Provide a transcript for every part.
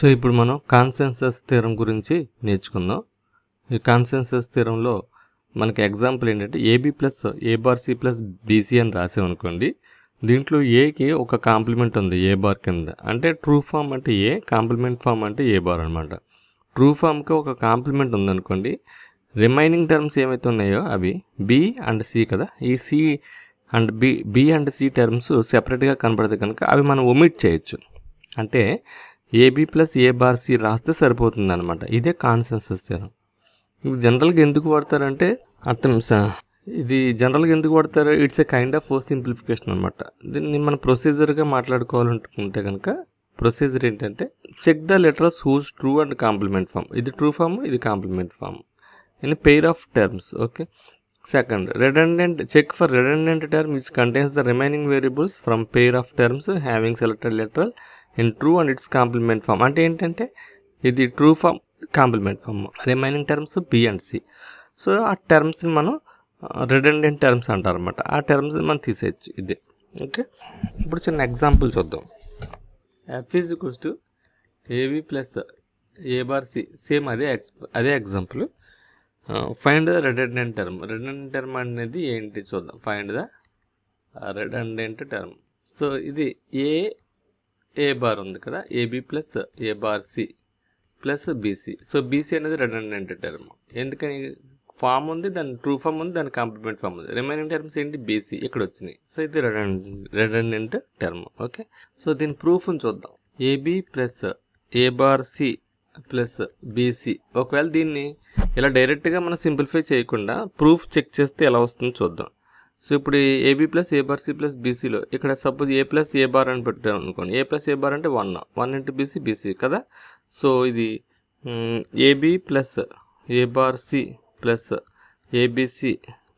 So ఇప్పుడు మనం consensus theorem గురించి నేర్చుకుందాం. ఈ కాన్సెన్సస్ థియరంలో మనకి ఎగ్జాంపుల్ ఏంటంటే AB plus A bar C plus BC అని రాసామనుకోండి. దీంట్లో ఏకి ఒక కాంప్లిమెంట్ ఉంది ఏ బార్ కింద, అంటే ట్రూ ఫామ్ అంటే ఏ, కాంప్లిమెంట్ ఫామ్ అంటే ఏ బార్ అనమాట. ట్రూ ఫామ్కి ఒక కాంప్లిమెంట్ ఉందనుకోండి, రిమైనింగ్ టర్మ్స్ ఏమైతే ఉన్నాయో అవి బి అండ్ సి కదా. ఈ C and B and C terms సెపరేట్గా కనపడితే కనుక అవి మనం ఒమిట్ చేయొచ్చు. అంటే AB plus A bar C రాస్తే సరిపోతుంది అనమాట. ఇదే కాన్సెన్సస్ థియరం. ఇది జనరల్గా ఎందుకు వాడతారంటే ఇది జనరల్గా ఎందుకు వాడతారు, it's a kind of simplification అనమాట. దీన్ని మనం ప్రొసీజర్గా మాట్లాడుకోవాలనుకుంటే కనుక ప్రొసీజర్ ఏంటంటే check the letters whose true and complement form. ఇది ట్రూ ఫామ్, ఇది complement form in pair of terms. Okay. Second, redundant check for redundant term which contains the remaining variables from pair of terms having selected literal in true and its complement form. అంటే ఏంటంటే ఇది true form, complement form, remaining terms B and C. So ఆ టర్మ్స్ని మనం redundant terms అంటారు అనమాట. ఆ టర్మ్స్ని మనం తీసేయచ్చు. ఇదే. ఓకే. ఇప్పుడు చిన్న ఎగ్జాంపుల్ చూద్దాం. F is equals to AB plus A bar C, same అదే example. Find the redundant term. redundant term అనేది ఏంటి చూద్దాం. Find the redundant term. So ఇది ఏ బార్ ఉంది కదా, AB plus A bar C plus BC. So BC అనేది redundant term. ఎందుకని, form ఉంది, దాని ట్రూ ఫామ్ ఉంది, దాని కాంప్లిమెంట్ ఫామ్ ఉంది. రిమైనింగ్ టర్మ్స్ ఏంటి, బీసీ ఇక్కడ వచ్చినాయి. సో ఇది redundant టర్మ్. ఓకే. సో దీని ప్రూఫ్ని చూద్దాం. AB plus A bar C plus BC. ఒకవేళ దీన్ని ఇలా డైరెక్ట్గా మనం సింప్లిఫై చేయకుండా ప్రూఫ్ చెక్ చేస్తే ఎలా వస్తుందో చూద్దాం. సో ఇప్పుడు AB plus A bar C plus బీసీలో ఇక్కడ suppose A plus A bar అని పెట్టాం అనుకోండి. ఏ ప్లస్ ఏ బార్ అంటే 1 ఇంటూ బీసీ, బీసీ కదా. సో ఇది AB plus A bar C plus ABC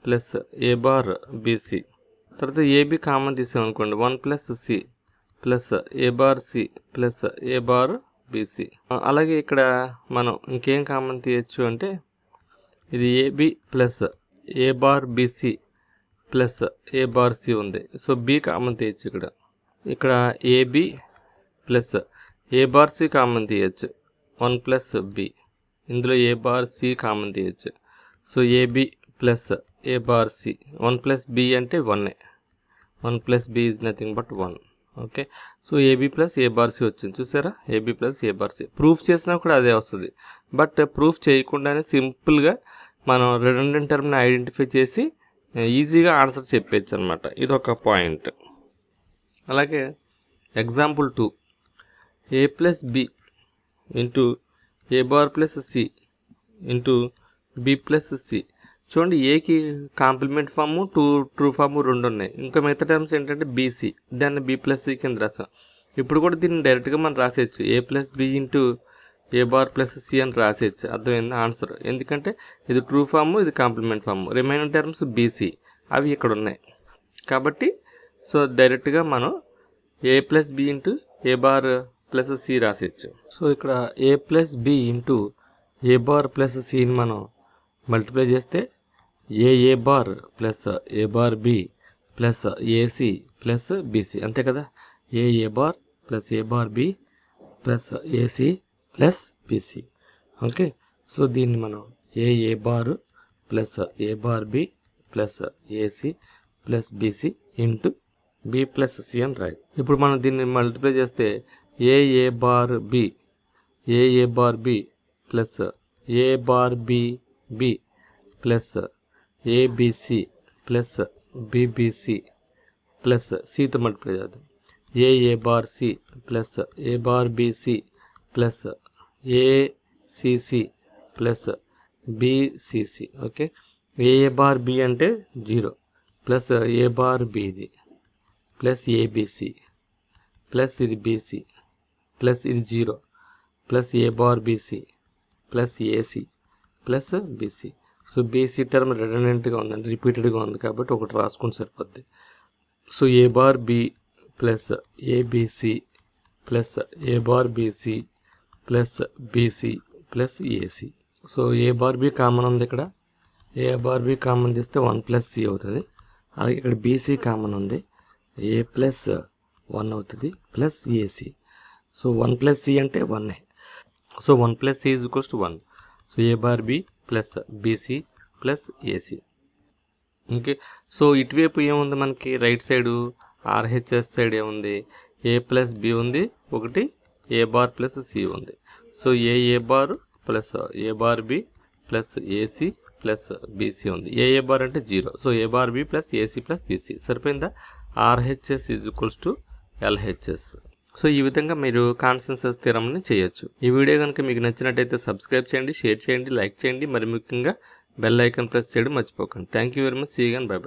plus A bar BC. తర్వాత ఏబీ కామన్ తీసామనుకోండి, 1 plus C plus A bar C plus A bar BC. అలాగే ఇక్కడ మనం ఇంకేం common తీయచ్చు అంటే ఇది AB plus A bar BC plus A bar C ఉంది. సో బి కామన్ తీయచ్చు. ఇక్కడ AB plus A bar C common తీయచ్చు, 1 ప్లస్ బి. ఇందులో ఏ బార్ సి కామన్ తీయచ్చు. So AB plus A bar C, 1 plus B అంటే 1, 1 plus B is nothing but 1. Okay. So AB plus A bar C వచ్చింది చూసారా, AB plus A bar C. Proof చేసినా కూడా అదే వస్తుంది. But proof చేయకుండానే సింపుల్గా మనం redundant టర్మ్ని ఐడెంటిఫై చేసి ఈజీగా ఆన్సర్ చెప్పచ్చు అనమాట. ఇది ఒక పాయింట్. అలాగే example 2, A plus B into A bar plus C into B plus C. చూడండి, ఏకి కాంప్లిమెంట్ ఫాము, ట్రూ ఫాము రెండు ఉన్నాయి. ఇంకా మిగతా టర్మ్స్ ఏంటంటే బీసీ, దాన్ని బి ప్లస్ సి కింద రాసాం. ఇప్పుడు కూడా దీన్ని డైరెక్ట్గా మనం రాసేయచ్చు, A plus B into A bar plus C అని రాసేయచ్చు. అర్థమైంది ఆన్సర్. ఎందుకంటే ఇది ట్రూ ఫాము, ఇది complement form, remaining terms BC అవి ఇక్కడ ఉన్నాయి కాబట్టి. సో డైరెక్ట్గా మనం A plus B into A bar plus C రాసేయచ్చు. సో ఇక్కడ A plus B into A bar plus సిని మనం మల్టిప్లై చేస్తే A bar plus A bar B plus AC plus BC, అంతే కదా. A bar plus A bar B plus AC plus BC. Okay. So దీన్ని మనం A bar plus A bar B plus AC plus BC into B plus C అని రాయి. ఇప్పుడు మనం దీన్ని multiply చేస్తే A bar B plus A bar B plus ABC plus BBC plus సితో multiply చేద్దాం. A bar C plus A bar BC plus ACC plus BCC. Okay. A bar B అంటే 0 plus A bar బిది plus ABC plus ఇది BC plus ఇది 0 plus A bar BC plus AC plus BC. So BC term redundantగా ఉందండి, రిపీటెడ్గా ఉంది కాబట్టి ఒకటి రాసుకుంటే సరిపోద్ది. So A bar B plus ABC plus A bar BC plus BC plus AC. So A bar B common ఉంది, ఇక్కడ ఏ బార్ బి కామన్ తీస్తే 1 ప్లస్ సి అవుతుంది. అలాగే ఇక్కడ బీసీ కామన్ ఉంది, ఏ ప్లస్ 1 అవుతుంది plus AC. So 1 plus C అంటే 1. So 1 plus C is equals to 1. So A bar B plus BC plus AC. Okay. So ఇటువైపు ఏముంది మనకి రైట్ సైడు ఆర్హెచ్ఎస్ సైడ్ ఏముంది, ఏ ప్లస్ బి ఉంది, ఒకటి ఏ బార్ ప్లస్ సి ఉంది. So A bar plus A bar B plus AC plus BC ఉంది. A bar అంటే 0. So A bar B plus AC plus BC సరిపోయిందా. RHS is equals to LHS. So ఈ విధంగా మీరు consensus థియరంని చేయొచ్చు. ఈ video కనుక మీకు నచ్చినట్టయితే సబ్స్క్రైబ్ చేయండి, షేర్ చేయండి, లైక్ చేయండి, మరి ముఖ్యంగా బెల్ ఐకాన్ ప్రెస్ చేయడం మర్చిపోకండి. Thank you very much. See you again. Bye by.